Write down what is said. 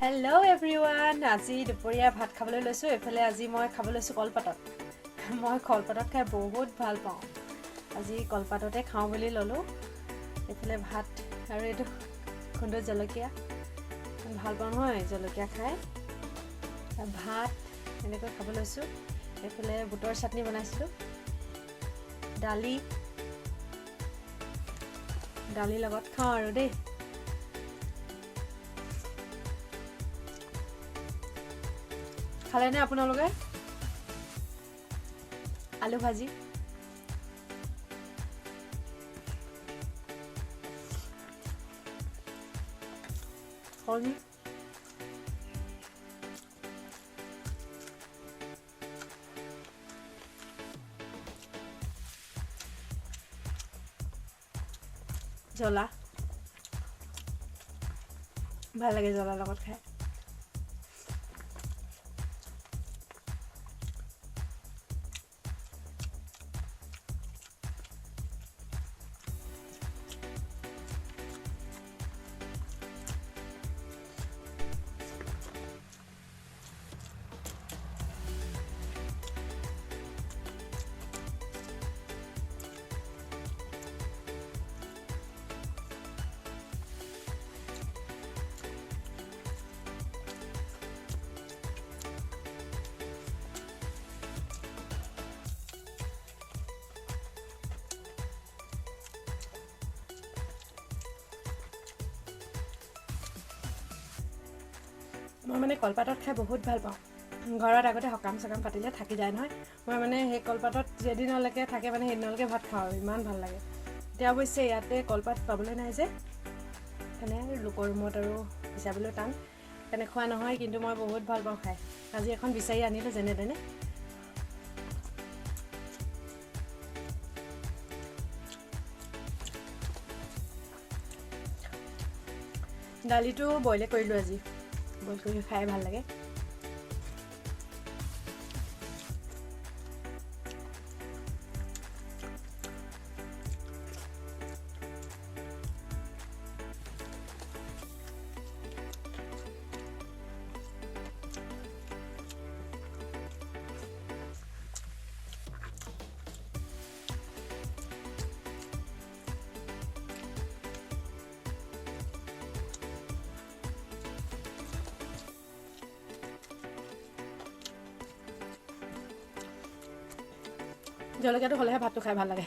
Hello everyone, আজি দুপৰীয়া ভাত খাবলৈ লৈছো এফালে আজি মই খাবলৈ লৈছো কলপাতত মই কলপাতত খাই বহুত ভাল পাওঁ আজি কলপাততে খাওঁ বুলি ললো এফালে ভাত আৰু এটো খুন্দ জলকীয়া ভাল পাওঁ হয় জলকীয়া খাই ভাত এনেকৈ খাবলৈ লৈছো এফালে বুটৰ চাটনি বনাইছিলো দালি লগত খাওঁ আৰু দেই খালে নে আপোনালোকে আলু ভাজি কণী জ্বলা ভাল লাগে জ্বলা লগত খাই মই মানে কলপাতত খাই বহুত ভাল পাওঁ ঘৰত আগতে হকাম সকাম পাতিলে থাকি যায় নহয় মই মানে সেই কলপাতত যেদিনলৈকে থাকে মানে সেইদিনলৈকে ভাত খাওঁ ইমান ভাল লাগে এতিয়া অৱশ্যে ইয়াতে কলপাত পাবলৈ নাই যে এনে লোকৰ ৰুমত আৰু হিচাপলৈ টান তেনে খোৱা নহয় কিন্তু মই বহুত ভাল পাওঁ খাই আজি এখন বিচাৰি আনিলো যেনে তেনে দালিটো বইল কৰিলো আজি বইল কৰি খাই ভাল লাগে জলকীয়াটো হ'লেহে ভাতটো খাই ভাল লাগে